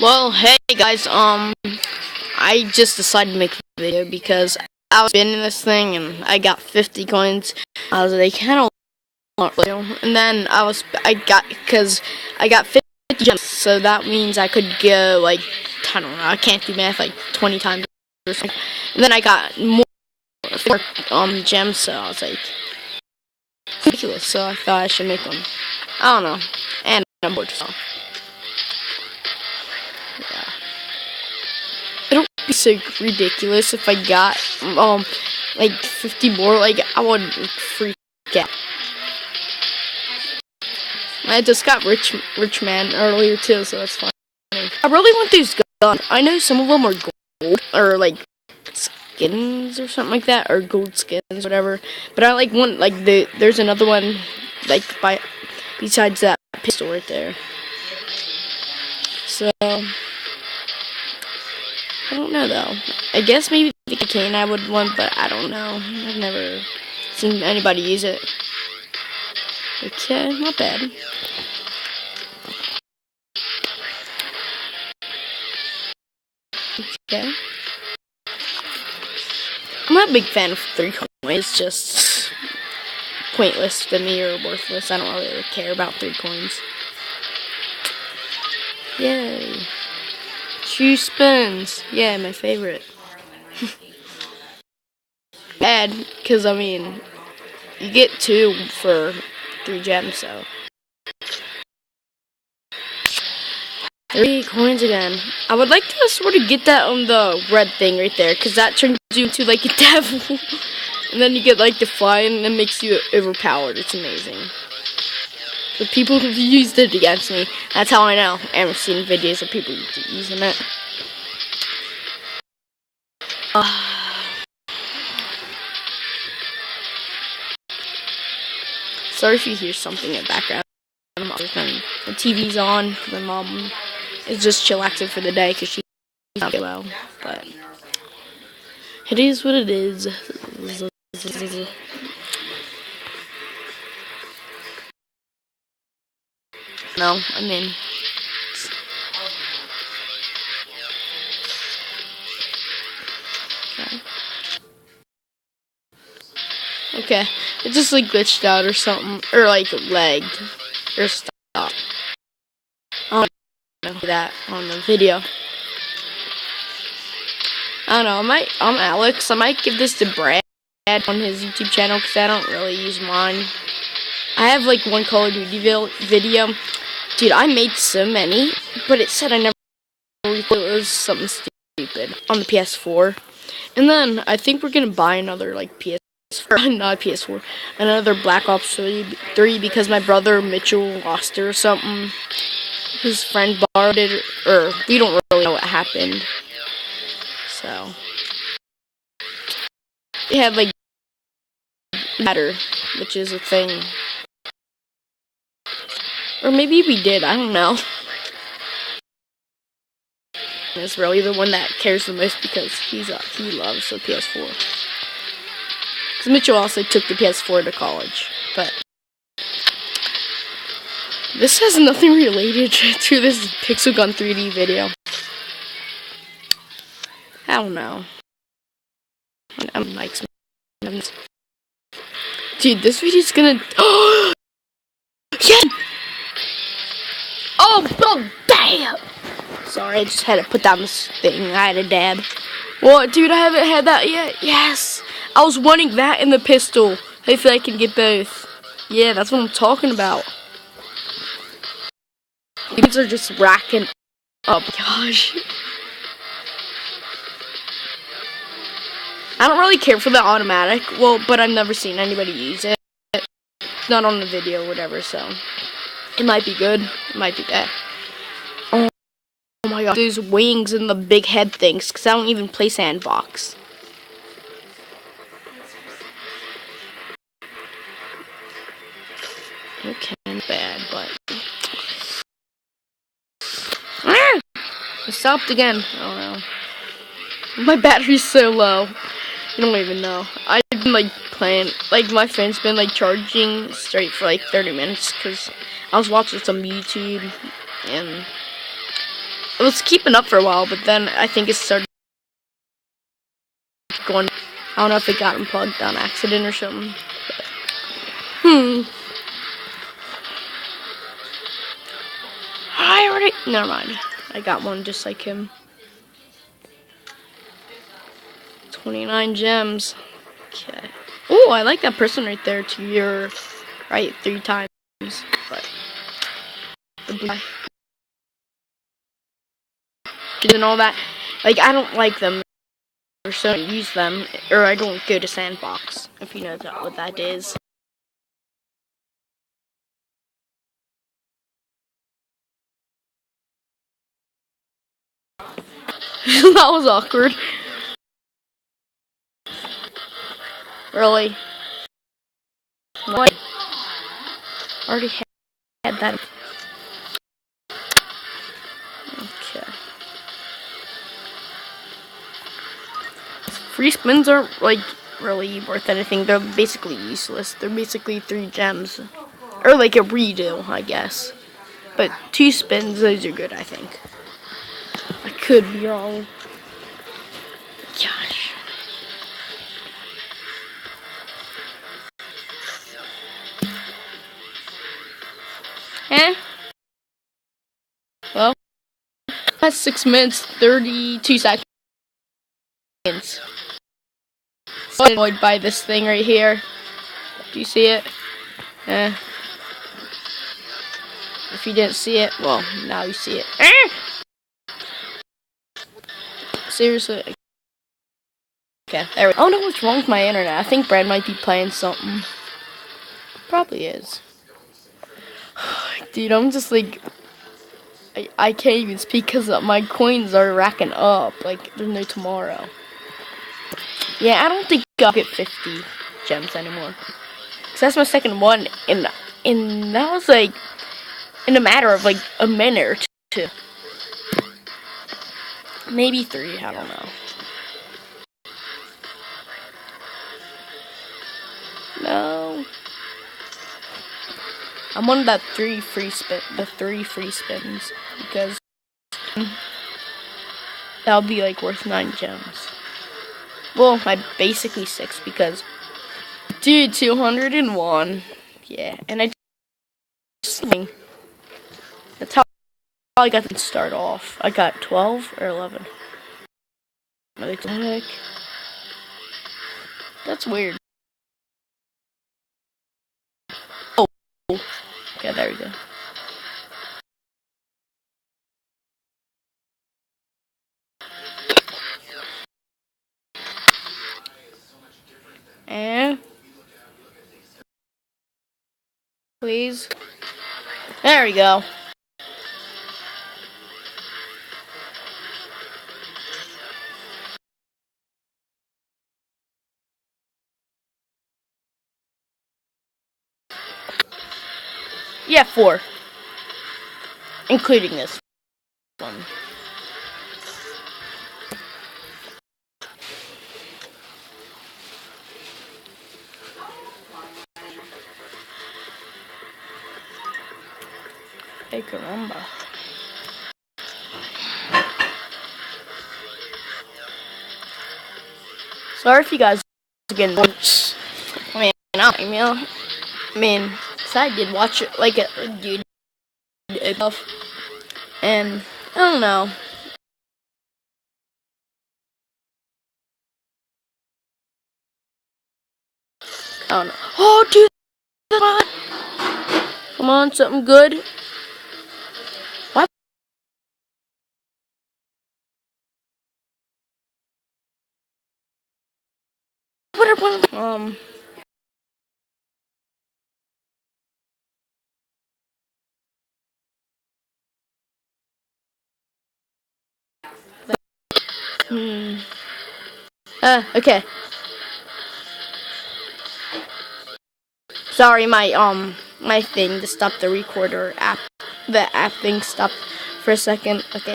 Well, hey guys, I just decided to make a video because I was spinning this thing and I got 50 coins. I was like, kind of and then because I got 50 gems, so that means I could go like, I don't know, I can't do math, like 20 times or something. And then I got more gems, so I was like, ridiculous, so I thought I should make one. I don't know, and I'm bored, so. Yeah. It'll be so ridiculous if I got like 50 more. Like I would freak out. I just got rich man earlier too, so that's funny. I really want these guns. I know some of them are gold or like skins or something like that, or gold skins, whatever. But I like one like there's another one like besides that pistol right there. So I don't know though. I guess maybe the cane I would want, but I don't know. I've never seen anybody use it. Okay, not bad. Okay. I'm not a big fan of 3 coins. It's just pointless to me or worthless. I don't really care about 3 coins. Yay. 2 spins. Yeah, my favorite. Bad, because I mean, you get 2 for 3 gems, so. 3 coins again. I would like to sort of get that on the red thing right there, because that turns you into like a devil. And then you get like the fly, and it makes you overpowered. It's amazing. The people who've used it against me, that's how I know. I haven't seen videos of people using it. Sorry if you hear something in the background. The TV's on. My mom is just chillaxing for the day because she's not well. But it is what it is. No, I mean. Okay, it just like glitched out or something, or like lagged, or stopped. I don't know that on the video. I don't know. I'm Alex. I might give this to Brad on his YouTube channel because I don't really use mine. I have like one Call of Duty video. Dude, I made so many, but it said I never recorded. It was something stupid on the PS4. And then I think we're gonna buy another like not PS4, another Black Ops 3 because my brother Mitchell lost it or something. His friend borrowed it, or we don't really know what happened. So it had like matter, which is a thing, or maybe we did. I don't know. It's really the one that cares the most because he loves the PS4. Because Mitchell also took the PS4 to college, but this has nothing related to this Pixel Gun 3D video. I don't know. I'm like, dude, this video's gonna. Oh, yeah. Oh, damn. Sorry, I just had to put down this thing. I had a dab. What, dude? I haven't had that yet. Yes, I was wanting that in the pistol. Hopefully, I can get both. Yeah, that's what I'm talking about. These are just racking up. Gosh. I don't really care for the automatic, well, but I've never seen anybody use it. It's not on the video or whatever, so it might be good, it might be bad. Oh my god, those wings and the big head things, because I don't even play Sandbox. Okay, not bad, but it stopped again. Oh no. My battery's so low. You don't even know. I've been like playing, like my phone's been like charging straight for like 30 minutes because I was watching some YouTube and It was keeping up for a while, but then I think it started going. I don't know if it got unplugged on accident or something. But, I already. Never mind. I got one just like him. 29 gems. Okay. Oh, I like that person right there to your right 3 times. But the blue guy. And all that. Like, I don't like them. Or so I don't use them. Or I don't go to Sandbox. If you know what that is. That was awkward. Really? What? Already had that. Okay. Free spins aren't like really worth anything. They're basically useless. They're basically 3 gems. Or like a redo, I guess. But 2 spins, those are good, I think. I could be wrong. Gosh. Well, that's 6 minutes, 32 seconds. So annoyed by this thing right here. Do you see it? If you didn't see it, well, now you see it. Seriously. Okay, there we go. I don't know what's wrong with my internet. I think Brad might be playing something. Probably is. Dude, I'm just like... I can't even speak because my coins are racking up. Like, there's no tomorrow. Yeah, I don't think I'll get 50 gems anymore. Because that's my second one. And that was like... in a matter of like a minute or 2. Maybe 3, I don't know. No. I'm on that 3 free spins because that'll be like worth 9 gems. Well, basically 6 because dude, 201. Yeah, and I just that's how I got to start off. I got 12 or 11. What the heck? That's weird. Oh. Okay, there we go. And please. There we go. Yeah, 4. Including this one. Hey, caramba. Sorry if you guys again. I mean, I did watch it like a dude enough, and I don't know. I don't know. Oh, dude, come on, something good. What? Okay. Sorry, my thing to stop the recorder app. The app thing stopped for a second. Okay.